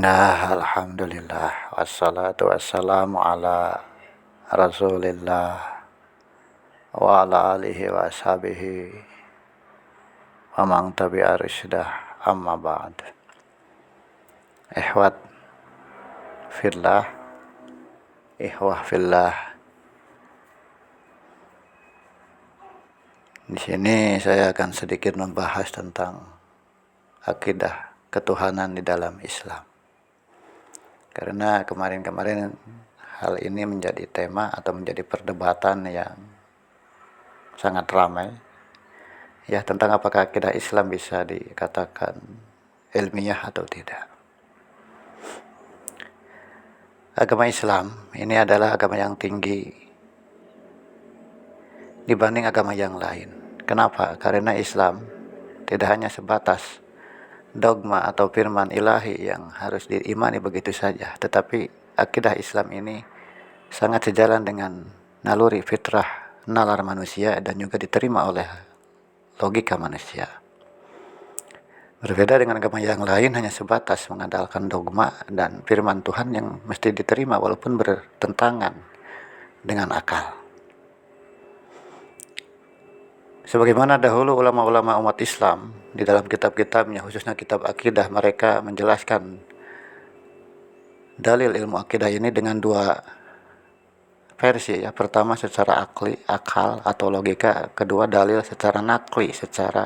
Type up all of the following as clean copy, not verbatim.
Bismillah, alhamdulillah, wassalatu wassalamu ala rasulillah wa ala alihi wa ashabihi wa man tabi'a risydah, amma ba'd. Ikhwat fillah, ikhwah fillah. Di sini saya akan sedikit membahas tentang akidah ketuhanan di dalam Islam. Karena kemarin-kemarin hal ini menjadi tema atau menjadi perdebatan yang sangat ramai. Ya, tentang apakah akidah Islam bisa dikatakan ilmiah atau tidak. Agama Islam ini adalah agama yang tinggi dibanding agama yang lain. Kenapa? Karena Islam tidak hanya sebatas dogma atau firman ilahi yang harus diimani begitu saja, tetapi akidah Islam ini sangat sejalan dengan naluri fitrah nalar manusia dan juga diterima oleh logika manusia. Berbeda dengan agama yang lain hanya sebatas mengandalkan dogma dan firman Tuhan yang mesti diterima walaupun bertentangan dengan akal. Sebagaimana dahulu ulama-ulama umat Islam di dalam kitab-kitabnya, khususnya kitab akidah, mereka menjelaskan dalil ilmu akidah ini dengan dua versi. Ya, pertama secara akal atau logika, kedua dalil secara nakli, secara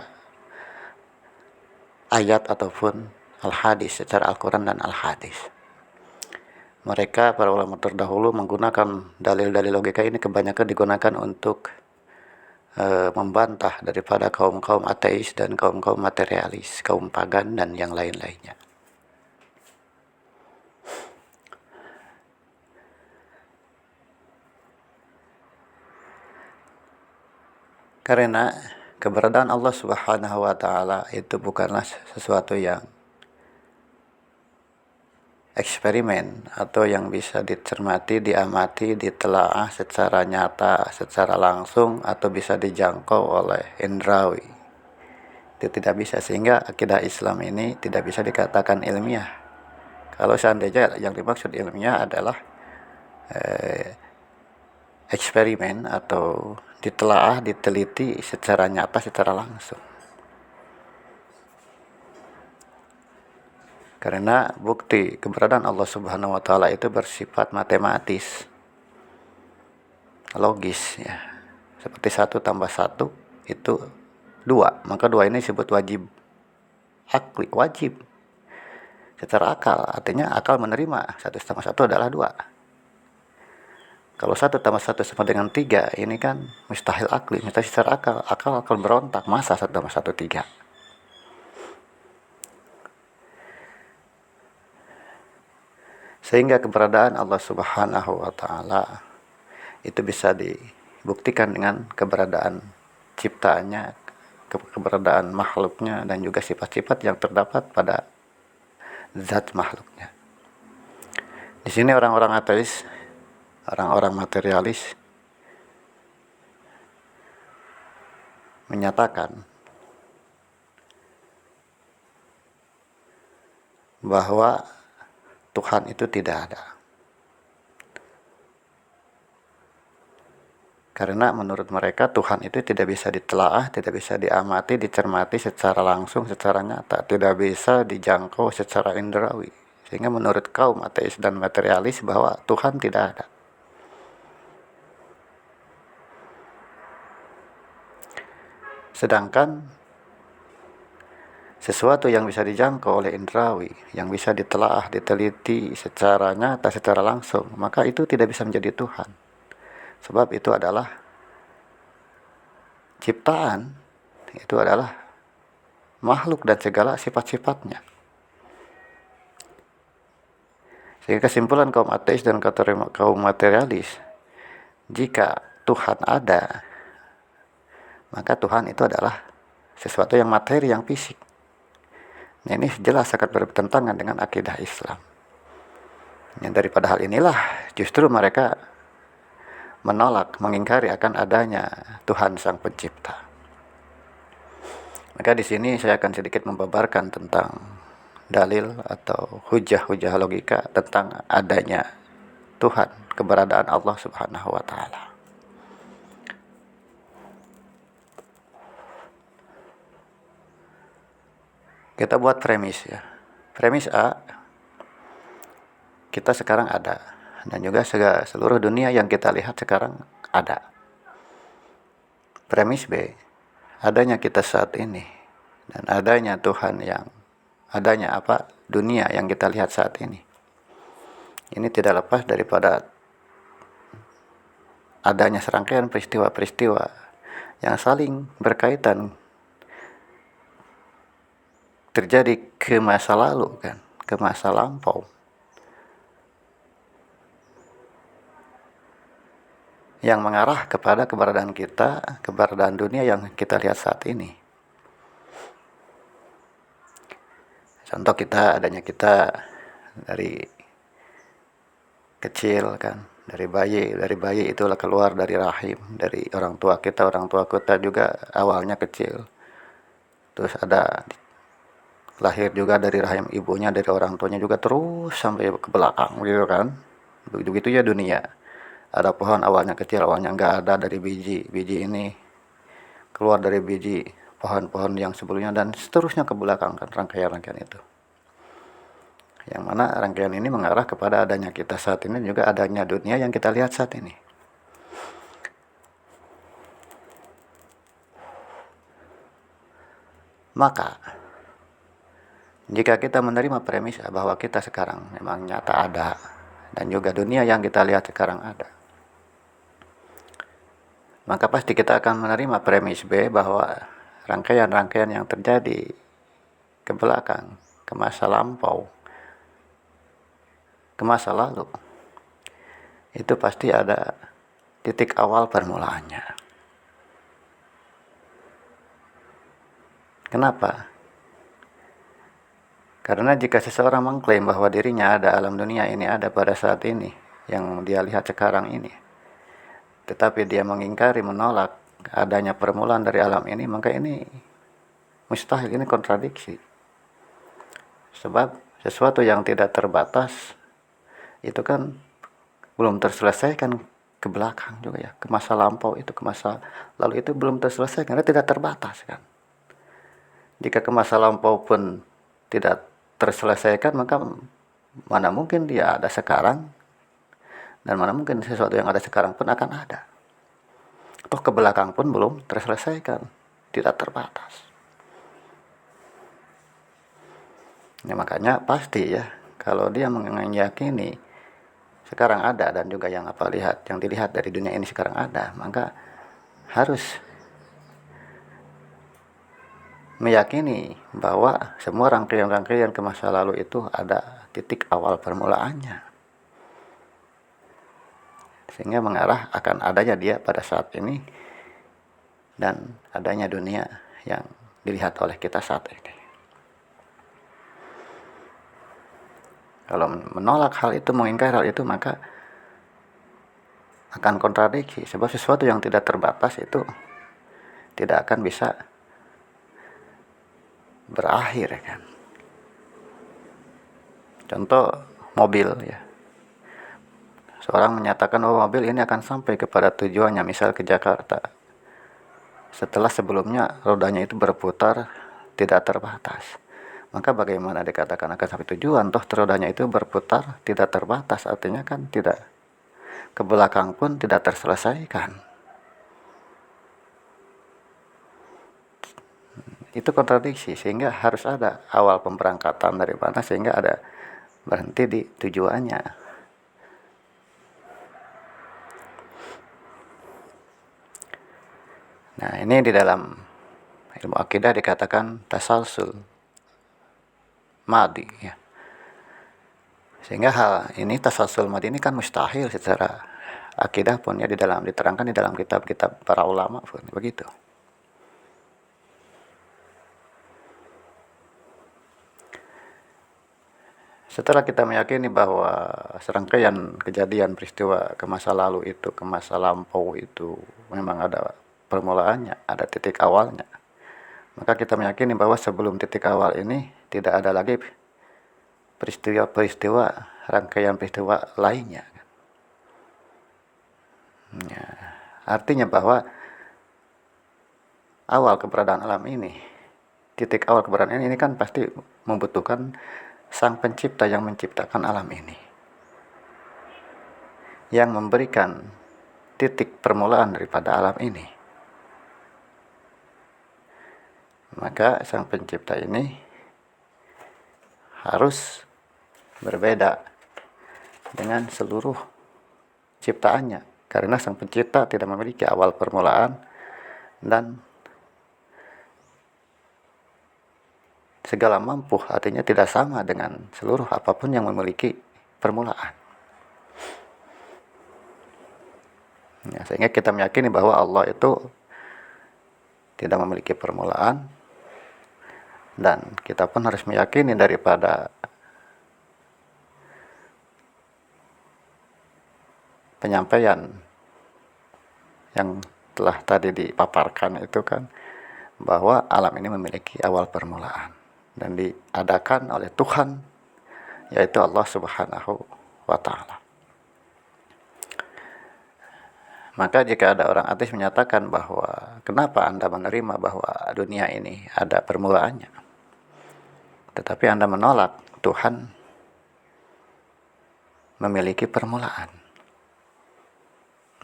ayat ataupun al-hadis, secara Al-Quran dan al-hadis. Mereka, para ulama terdahulu, menggunakan dalil-dalil logika ini kebanyakan digunakan untuk membantah daripada kaum-kaum ateis dan kaum-kaum materialis, kaum pagan dan yang lain-lainnya. Karena keberadaan Allah Subhanahu wa taala itu bukanlah sesuatu yang eksperimen atau yang bisa dicermati, diamati, ditelaah secara nyata, secara langsung atau bisa dijangkau oleh indrawi. Itu tidak bisa, sehingga akidah Islam ini tidak bisa dikatakan ilmiah. Kalau seandainya yang dimaksud ilmiah adalah eksperimen atau ditelaah, diteliti secara nyata, secara langsung. Karena bukti keberadaan Allah Subhanahu wa taala itu bersifat matematis, logis, ya. Seperti 1 tambah 1 itu 2, maka 2 ini disebut wajib akli, wajib secara akal, artinya akal menerima 1 tambah 1 adalah 2. Kalau 1 tambah 1 sama dengan 3, ini kan mustahil akli, mustahil secara akal akan berontak, masa 1 tambah 1 3. Sehingga keberadaan Allah Subhanahu wa taala itu bisa dibuktikan dengan keberadaan ciptaannya, keberadaan makhluknya dan juga sifat-sifat yang terdapat pada zat makhluknya. Di sini orang-orang ateis, orang-orang materialis menyatakan bahwa Tuhan itu tidak ada. Karena menurut mereka Tuhan itu tidak bisa ditelaah, tidak bisa diamati, dicermati secara langsung, secara nyata, tidak bisa dijangkau secara indrawi. Sehingga menurut kaum ateis dan materialis bahwa Tuhan tidak ada. Sedangkan sesuatu yang bisa dijangkau oleh indrawi, yang bisa ditelaah, diteliti secara nyata, secara langsung, maka itu tidak bisa menjadi Tuhan. Sebab itu adalah ciptaan, itu adalah makhluk dan segala sifat-sifatnya. Sehingga kesimpulan kaum ateis dan kaum materialis, jika Tuhan ada, maka Tuhan itu adalah sesuatu yang materi, yang fisik. Nah, ini jelas sangat bertentangan dengan akidah Islam. Yang daripada hal inilah justru mereka menolak, mengingkari akan adanya Tuhan Sang Pencipta. Maka di sini saya akan sedikit membabarkan tentang dalil atau hujah-hujah logika tentang adanya Tuhan, keberadaan Allah Subhanahu wa taala. Kita buat premis ya. Premis A, kita sekarang ada, dan juga seluruh dunia yang kita lihat sekarang ada. Premis B, adanya kita saat ini dan adanya Tuhan yang adanya dunia yang kita lihat saat ini. Ini tidak lepas daripada adanya serangkaian peristiwa-peristiwa yang saling berkaitan terjadi ke masa lalu kan, ke masa lampau. Yang mengarah kepada keberadaan kita, keberadaan dunia yang kita lihat saat ini. Contoh adanya kita dari kecil kan, dari bayi itulah keluar dari rahim, dari orang tua kita juga awalnya kecil. Terus ada lahir juga dari rahim ibunya, dari orang tuanya juga terus sampai ke belakang gitu kan. Begitu ya dunia. Ada pohon awalnya kecil, awalnya enggak ada, dari biji ini keluar dari biji pohon-pohon yang sebelumnya dan seterusnya ke belakang kan, rangkaian-rangkaian itu. Yang mana rangkaian ini mengarah kepada adanya kita saat ini, juga adanya dunia yang kita lihat saat ini. Maka jika kita menerima premis bahwa kita sekarang memang nyata ada, dan juga dunia yang kita lihat sekarang ada, maka pasti kita akan menerima premis B bahwa rangkaian-rangkaian yang terjadi ke belakang, ke masa lampau, ke masa lalu, itu pasti ada titik awal permulaannya. Kenapa? Karena jika seseorang mengklaim bahwa dirinya ada, alam dunia ini ada pada saat ini, yang dia lihat sekarang ini, tetapi dia mengingkari, menolak adanya permulaan dari alam ini, maka ini mustahil, ini kontradiksi. Sebab sesuatu yang tidak terbatas itu kan belum terselesaikan ke belakang juga ya, ke masa lampau itu, ke masa lalu itu belum terselesaikan karena tidak terbatas kan. Jika ke masa lampau pun tidak terselesaikan, maka mana mungkin dia ada sekarang, dan mana mungkin sesuatu yang ada sekarang pun akan ada. Toh ke belakang pun belum terselesaikan, tidak terbatas. Ya, makanya pasti ya, kalau dia meyakini sekarang ada, dan juga yang dilihat dari dunia ini sekarang ada, maka harus meyakini bahwa semua rangkaian-rangkaian ke masa lalu itu ada titik awal permulaannya, sehingga mengarah akan adanya dia pada saat ini dan adanya dunia yang dilihat oleh kita saat ini. Kalau menolak hal itu, mengingkari hal itu, maka akan kontradiksi, sebab sesuatu yang tidak terbatas itu tidak akan bisa berakhir kan. Contoh mobil ya. Seorang menyatakan bahwa mobil ini akan sampai kepada tujuannya, misal ke Jakarta, setelah sebelumnya rodanya itu berputar tidak terbatas. Maka bagaimana dikatakan akan sampai tujuan? Toh rodanya itu berputar tidak terbatas, artinya kan tidak ke belakang pun tidak terselesaikan. Itu kontradiksi, sehingga harus ada awal pemberangkatan dari mana sehingga ada berhenti di tujuannya. Nah, ini di dalam ilmu akidah dikatakan tasalsul madi ya. Sehingga hal ini, tasalsul madi ini kan mustahil secara akidah pun ya, diterangkan di dalam kitab-kitab para ulama pun begitu. Setelah kita meyakini bahwa serangkaian kejadian peristiwa ke masa lalu itu, ke masa lampau itu memang ada permulaannya, ada titik awalnya, maka kita meyakini bahwa sebelum titik awal ini tidak ada lagi peristiwa-peristiwa, rangkaian peristiwa lainnya. Ya, artinya bahwa awal keberadaan alam ini, titik awal keberadaan ini kan pasti membutuhkan sang pencipta yang menciptakan alam ini, yang memberikan titik permulaan daripada alam ini. Maka sang pencipta ini harus berbeda dengan seluruh ciptaannya, karena sang pencipta tidak memiliki awal permulaan dan segala mampu, artinya tidak sama dengan seluruh apapun yang memiliki permulaan. Ya, sehingga kita meyakini bahwa Allah itu tidak memiliki permulaan, dan kita pun harus meyakini daripada penyampaian yang telah tadi dipaparkan itu kan, bahwa alam ini memiliki awal permulaan dan diadakan oleh Tuhan, yaitu Allah Subhanahu wa Ta'ala. Maka jika ada orang ateis menyatakan bahwa kenapa Anda menerima bahwa dunia ini ada permulaannya, tetapi Anda menolak Tuhan memiliki permulaan,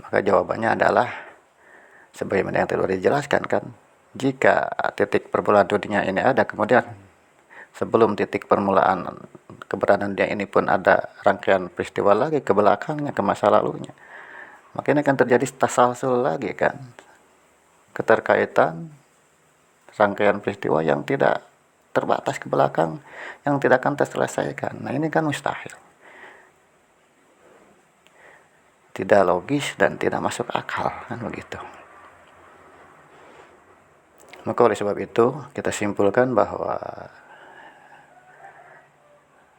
maka jawabannya adalah sebagaimana yang telah dijelaskan kan, jika titik permulaan dunia ini ada, kemudian sebelum titik permulaan keberadaan dunia ini pun ada rangkaian peristiwa lagi ke belakangnya, ke masa lalunya, maka ini akan terjadi tasalsul lagi kan, keterkaitan rangkaian peristiwa yang tidak terbatas ke belakang, yang tidak akan terselesaikan. Nah, ini kan mustahil, tidak logis dan tidak masuk akal kan begitu. Maka oleh sebab itu kita simpulkan bahwa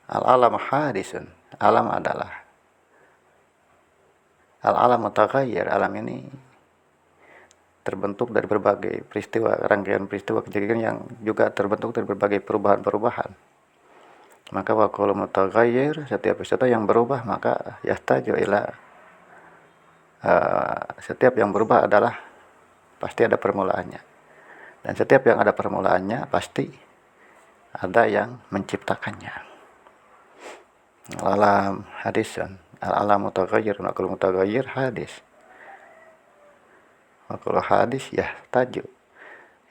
al-alam hadisun, alam adalah al-alam mutaghayyir, alam ini terbentuk dari berbagai peristiwa, rangkaian peristiwa kejadian yang juga terbentuk dari berbagai perubahan-perubahan. Maka wa kullu mutaghayyir, setiap peristiwa yang berubah maka yahtaju ila, setiap yang berubah adalah pasti ada permulaannya, dan setiap yang ada permulaannya pasti ada yang menciptakannya. Al-alam hadisun, al-alam mutaghayyir, wa kullu mutaghayyir hadis, wa kullu hadis yahtaju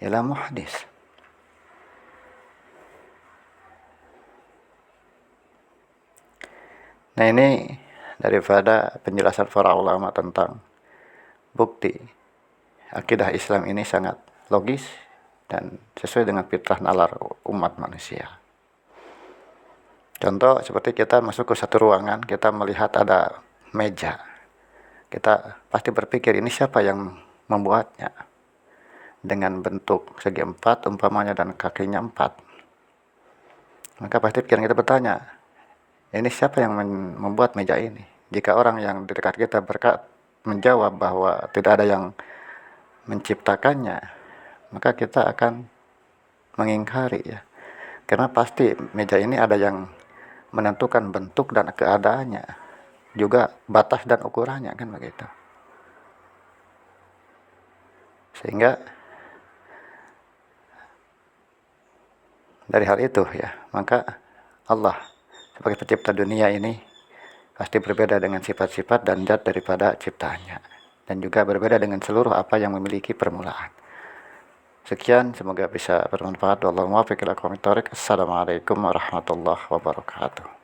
ila muhdis. Nah, ini daripada penjelasan para ulama tentang bukti akidah Islam ini sangat logis dan sesuai dengan fitrah nalar umat manusia. Contoh seperti kita masuk ke satu ruangan, kita melihat ada meja, kita pasti berpikir ini siapa yang membuatnya, dengan bentuk segi 4 umpamanya dan kakinya 4. Maka pasti pikiran kita bertanya, ini siapa yang membuat meja ini? Jika orang yang di dekat kita menjawab bahwa tidak ada yang menciptakannya, maka kita akan mengingkari ya, karena pasti meja ini ada yang menentukan bentuk dan keadaannya, juga batas dan ukurannya kan begitu. Sehingga dari hal itu ya, maka Allah sebagai pencipta dunia ini pasti berbeda dengan sifat-sifat dan zat daripada ciptaannya, dan juga berbeda dengan seluruh apa yang memiliki permulaan. Sekian, semoga bisa bermanfaat. Wallahu muwaffiq ila aqwamit thoriq. Assalamualaikum warahmatullahi wabarakatuh.